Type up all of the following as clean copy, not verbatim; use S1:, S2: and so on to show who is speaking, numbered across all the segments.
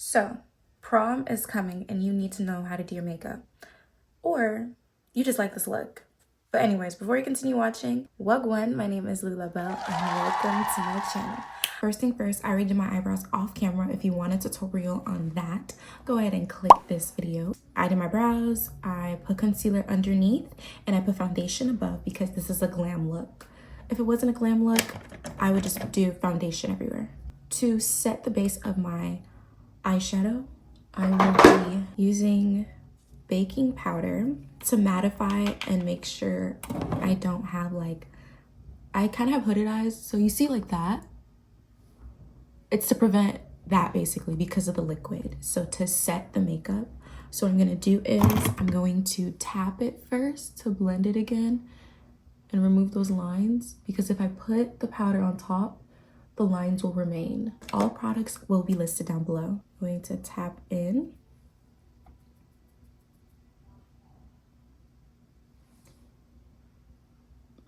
S1: So, prom is coming and you need to know how to do your makeup. Or you just like this look. But anyways, before you continue watching, Wagwan, my name is Lula Bell and welcome to my channel. First thing first, I already did my eyebrows off camera. If you want a tutorial on that, go ahead and click this video. I did my brows, I put concealer underneath, and I put foundation above because this is a glam look. If it wasn't a glam look, I would just do foundation everywhere. To set the base of my eyeshadow, I will be using baking powder to mattify and make sure I don't have I kind of have hooded eyes. So you see like that? It's to prevent that basically because of the liquid. So to set the makeup, so what I'm gonna do is I'm going to tap it first to blend it again and remove those lines, because if I put the powder on top, the lines will remain. All products will be listed down below. I'm going to tap in.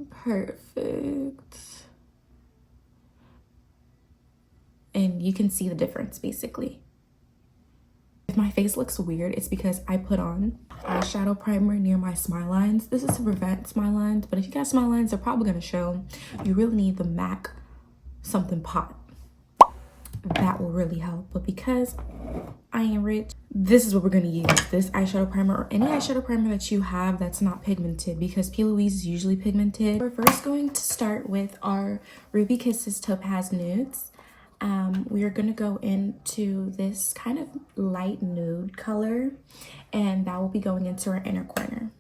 S1: Perfect. And you can see the difference basically. If my face looks weird, it's because I put on eyeshadow primer near my smile lines. This is to prevent smile lines, but if you got smile lines, they're probably gonna show. You really need the MAC something pot. That will really help. But because I am rich, this is what we're gonna use. This eyeshadow primer, or any eyeshadow primer that you have that's not pigmented, because P. Louise is usually pigmented. We're first going to start with our Ruby Kisses Topaz Nudes. We are going to go into this kind of light nude color, and that will be going into our inner corner.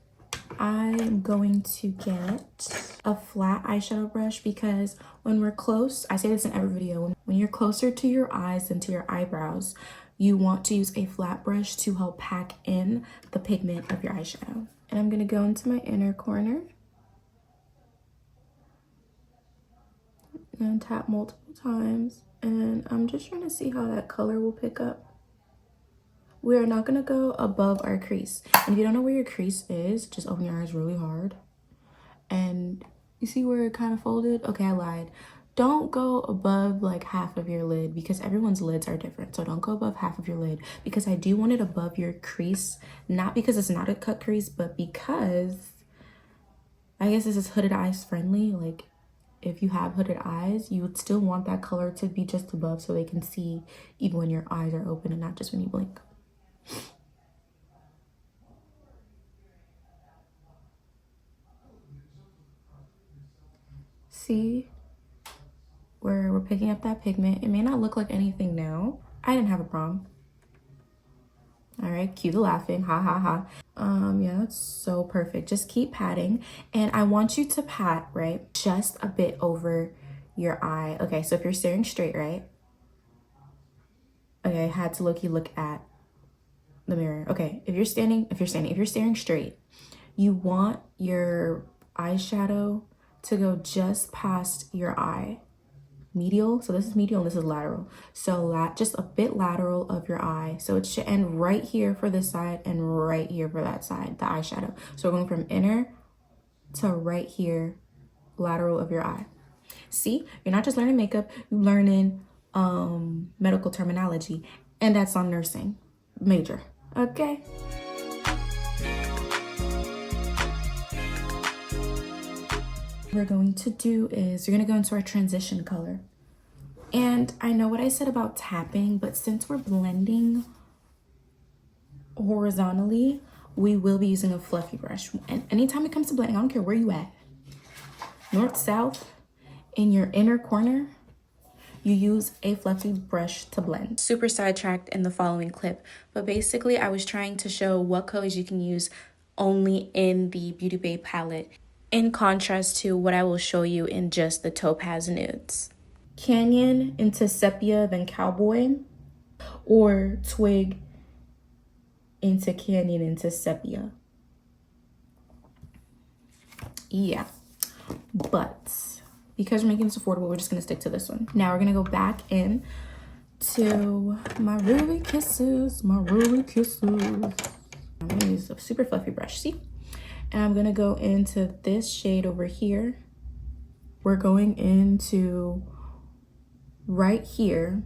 S1: I'm going to get a flat eyeshadow brush because when we're close, I say this in every video, when you're closer to your eyes than to your eyebrows, you want to use a flat brush to help pack in the pigment of your eyeshadow. And I'm going to go into my inner corner and tap multiple times. And I'm just trying to see how that color will pick up. We are not going to go above our crease. And if you don't know where your crease is, just open your eyes really hard. And you see where it kind of folded? Okay, I lied. Don't go above like half of your lid because everyone's lids are different. So don't go above half of your lid, because I do want it above your crease. Not because it's not a cut crease, but because I guess this is hooded eyes friendly. Like, if you have hooded eyes, you would still want that color to be just above so they can see even when your eyes are open and not just when you blink. See where we're picking up that pigment? It may not look like anything now. I didn't have a prom. All right, cue the laughing, ha ha ha. Yeah, that's so perfect. Just keep patting, and I want you to pat, right, just a bit over your eye. Okay, so if you're staring straight, right? Okay, I had to look at the mirror. Okay, if you're staring straight, you want your eyeshadow to go just past your eye. Medial, so this is medial and this is lateral, so just a bit lateral of your eye, so it should end right here for this side and right here for that side, the eyeshadow. So we're going from inner to right here, lateral of your eye. See, you're not just learning makeup, you're learning medical terminology, and that's on nursing major. Okay, we're going to do is you're going to go into our transition color. And I know what I said about tapping, but since we're blending horizontally, we will be using a fluffy brush. And anytime it comes to blending, I don't care where you at, north, south, in your inner corner, you use a fluffy brush to blend. Super sidetracked in the following clip, but basically I was trying to show what colors you can use only in the Beauty Bay palette, in contrast to what I will show you in just the Topaz Nudes. Canyon into Sepia, then Cowboy, or Twig into Canyon into Sepia. Yeah, but because we're making this affordable, we're just gonna stick to this one. Now we're gonna go back in to my Ruby Kisses, I'm gonna use a super fluffy brush, see? And I'm gonna go into this shade over here. We're going into right here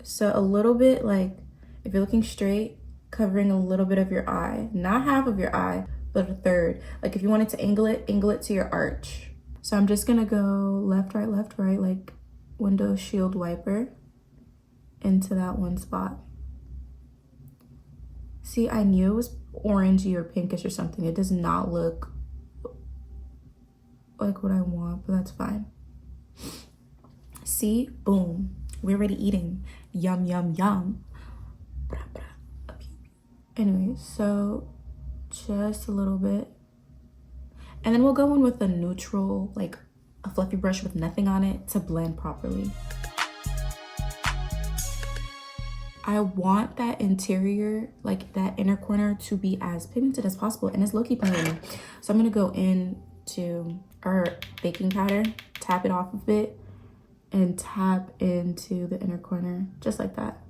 S1: So a little bit, like if you're looking straight, covering a little bit of your eye, not half of your eye, but a third. Like if you wanted to angle it to your arch. So I'm just gonna go left, right, like window shield wiper into that one spot. See, I knew it was orangey or pinkish or something. It does not look like what I want, but that's fine. See, boom, we're already eating. Yum, yum, yum. Anyway, so just a little bit. And then we'll go in with a neutral, like a fluffy brush with nothing on it to blend properly. I want that interior, like that inner corner, to be as pigmented as possible, and it's low-key pigmented. So I'm gonna go into our baking powder, tap it off a bit, and tap into the inner corner, just like that.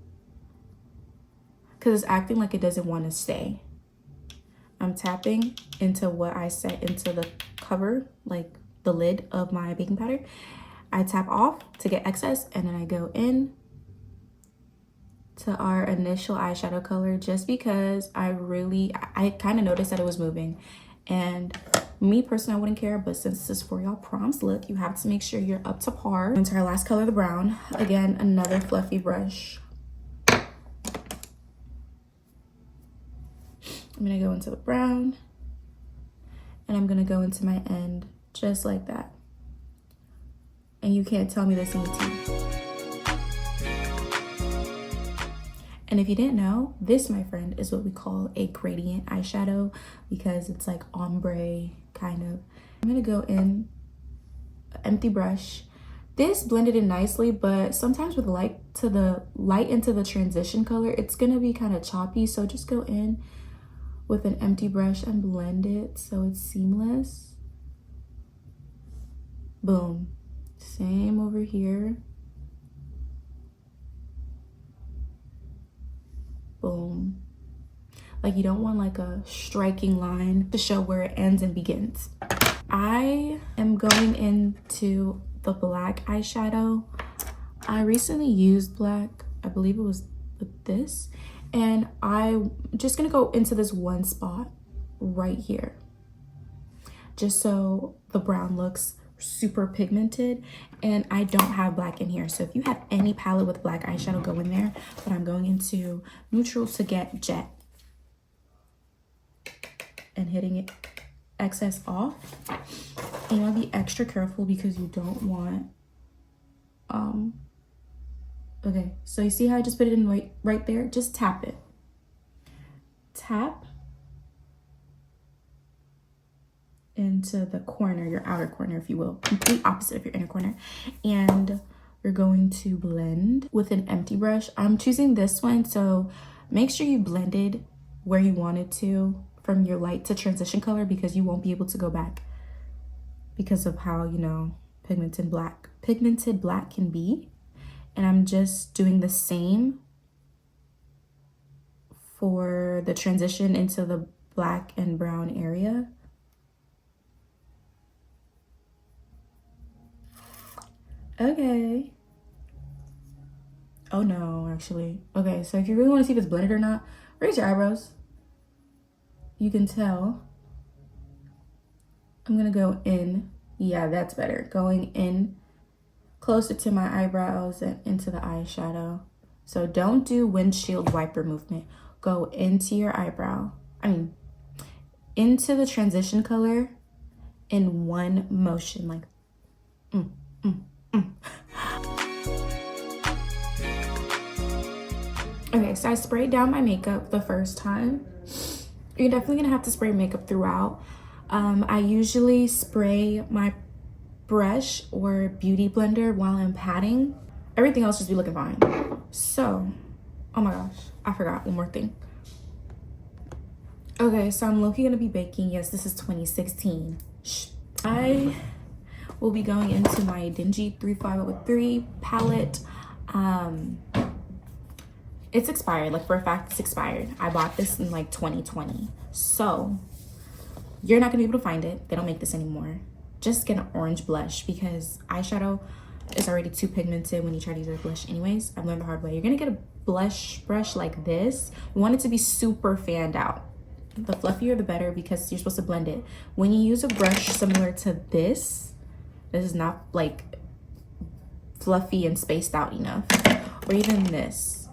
S1: Because it's acting like it doesn't want to stay. I'm tapping into what I set into the cover, like the lid of my baking powder. I tap off to get excess, and then I go in to our initial eyeshadow color, just because I kind of noticed that it was moving. And me personally, I wouldn't care, but since this is for y'all prom's look, you have to make sure you're up to par. Into our last color, the brown. Again, another fluffy brush. I'm gonna go into the brown, and I'm gonna go into my end just like that. And you can't tell me this ain't tea. And if you didn't know, this, my friend, is what we call a gradient eyeshadow, because it's like ombre kind of. I'm gonna go in empty brush. This blended in nicely, but sometimes with light into the transition color, it's gonna be kind of choppy. So just go in with an empty brush and blend it so it's seamless. Boom. Same over here. Boom. Like you don't want like a striking line to show where it ends and begins. I am going into the black eyeshadow. I recently used black, I believe it was with this, and I'm just gonna go into this one spot right here, just so the brown looks super pigmented. And I don't have black in here, so if you have any palette with black eyeshadow, go in there. But I'm going into neutral to get jet and hitting it excess off. And you want to be extra careful because you don't want okay, so you see how I just put it in right there? Just tap it. Tap into the corner, your outer corner, if you will, complete opposite of your inner corner. And you're going to blend with an empty brush. I'm choosing this one, so make sure you blended where you wanted to from your light to transition color, because you won't be able to go back because of how, you know, pigmented black can be. And I'm just doing the same for the transition into the black and brown area. Okay. Oh no, actually. Okay, so if you really want to see if it's blended or not, raise your eyebrows. You can tell. I'm gonna go in. Yeah, that's better. Going in closer to my eyebrows and into the eyeshadow. So don't do windshield wiper movement. Go into your eyebrow. Into the transition color in one motion, like Okay, so I sprayed down my makeup the first time. You're definitely gonna have to spray makeup throughout. I usually spray my brush or beauty blender while I'm patting. Everything else just be looking fine. So, oh my gosh, I forgot one more thing. Okay, so I'm low-key gonna be baking. Yes, this is 2016. I will be going into my Dingy 3503 palette. It's expired, like for a fact it's expired. I bought this in like 2020. So you're not gonna be able to find it. They don't make this anymore. Just get an orange blush, because eyeshadow, it's already too pigmented when you try to use a blush anyways. I've learned the hard way. You're gonna get a blush brush like this. You want it to be super fanned out. The fluffier the better, because you're supposed to blend it. When you use a brush similar to this is not like fluffy and spaced out enough, or even this,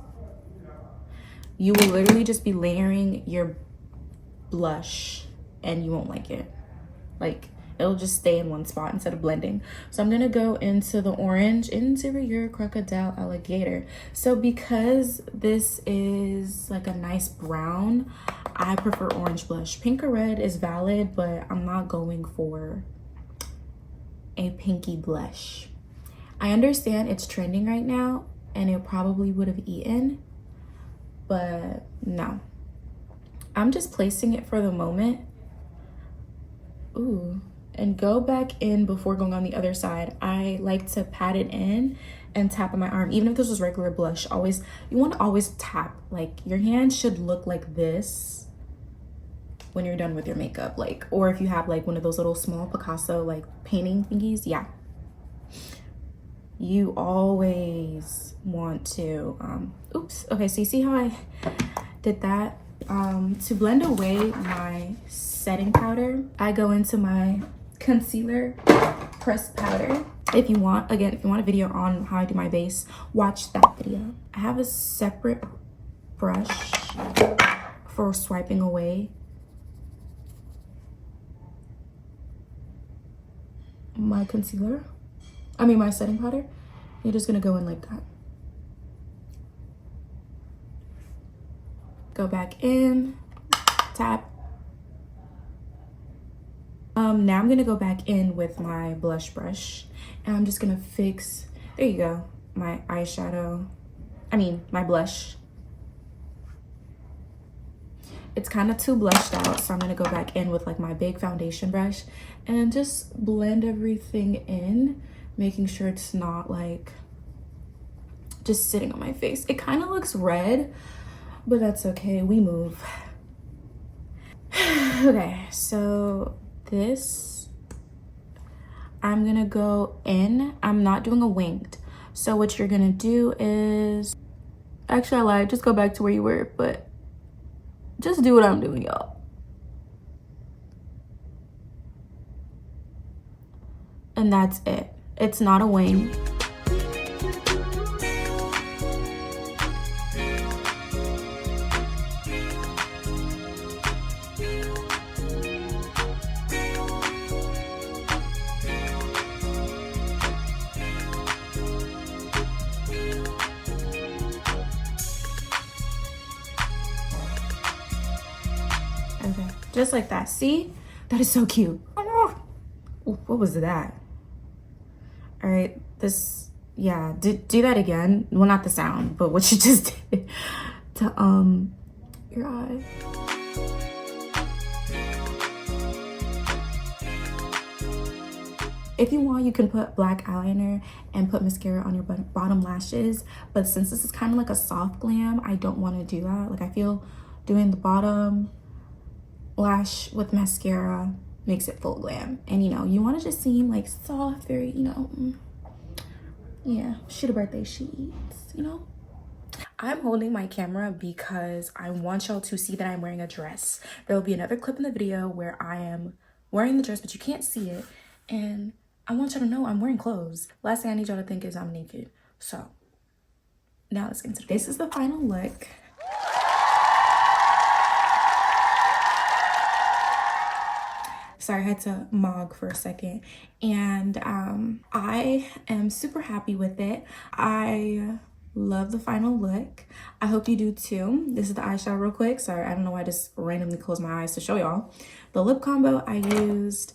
S1: you will literally just be layering your blush and you won't like it. Like, it'll just stay in one spot instead of blending. So I'm gonna go into the orange Interior Crocodile Alligator. So because this is like a nice brown, I prefer orange blush. Pink or red is valid, but I'm not going for a pinky blush. I understand it's trending right now and it probably would have eaten, but no. I'm just placing it for the moment. Ooh, and go back in before going on the other side. I like to pat it in and tap on my arm. Even if this was regular blush, you want to always tap. Like, your hand should look like this when you're done with your makeup. Like, or if you have like one of those little small Picasso like painting thingies, yeah. You always want to, oops. Okay, so you see how I did that? To blend away my setting powder, I go into my concealer pressed powder. If you want, again, if you want a video on how I do my base, watch that video. I have a separate brush for swiping away my concealer. I mean my setting powder. You're just gonna go in like that. Go back in, tap. Now I'm gonna go back in with my blush brush and I'm just gonna fix, there you go, my eyeshadow, my blush. It's kind of too blushed out, so I'm gonna go back in with like my big foundation brush and just blend everything in, making sure it's not like just sitting on my face. It kind of looks red, but that's okay, we move. Okay, so this, I'm gonna go in. I'm not doing a winged. So what you're gonna do is, actually I lied, just go back to where you were, but just do what I'm doing, y'all. And that's it. It's not a wing. Okay, just like that. See? That is so cute. Oh, what was that? All right, this, yeah, do that again. Well, not the sound, but what you just did to your eye. If you want, you can put black eyeliner and put mascara on your bottom lashes, but since this is kind of like a soft glam, I don't want to do that. Like, I feel doing the bottom lash with mascara makes it full glam, and you know, you want to just seem like soft, very, you know, yeah, she the birthday she eats, you know. I'm holding my camera because I want y'all to see that I'm wearing a dress. There will be another clip in the video where I am wearing the dress, but you can't see it, and I want y'all to know I'm wearing clothes. Last thing I need y'all to think is I'm naked. So now let's get into this. Is the final look. Sorry, I had to mog for a second. And I am super happy with it. I love the final look. I hope you do too. This is the eyeshadow real quick. Sorry, I don't know why I just randomly closed my eyes to show y'all. The lip combo, I used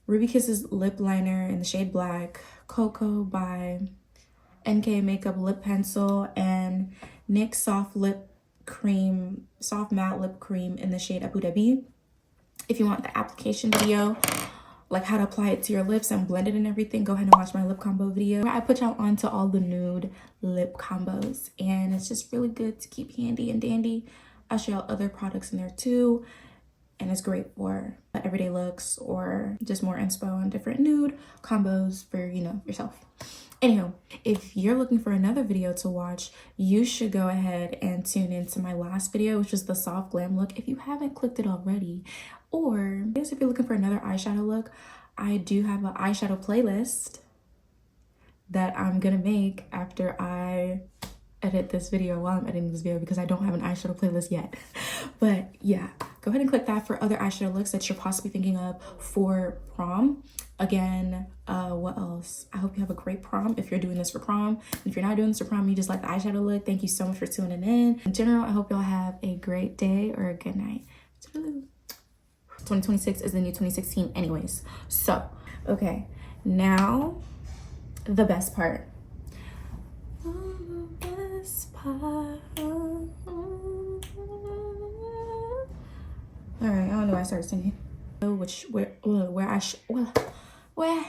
S1: Ruby Kisses lip liner in the shade Black, Cocoa by NK Makeup lip pencil, and NYX soft matte lip cream in the shade Abu Dhabi. If you want the application video, like how to apply it to your lips and blend it and everything, go ahead and watch my lip combo video. I put y'all onto all the nude lip combos, and it's just really good to keep handy and dandy. I'll show y'all other products in there too. and it's great for everyday looks or just more inspo on different nude combos for, you know, yourself. Anywho, if you're looking for another video to watch, you should go ahead and tune into my last video, which is the soft glam look, if you haven't clicked it already. Or I guess if you're looking for another eyeshadow look, I do have an eyeshadow playlist that I'm gonna make after I edit this video, while I'm editing this video, because I don't have an eyeshadow playlist yet. But yeah, go ahead and click that for other eyeshadow looks that you're possibly thinking of for prom. Again, what else? I hope you have a great prom if you're doing this for prom. If you're not doing this for prom, you just like the eyeshadow look, thank you so much for tuning in. In general, I hope y'all have a great day or a good night. 2026 is the new 2016 anyways. So, okay, now the best part. All right, I don't know why I started singing. Where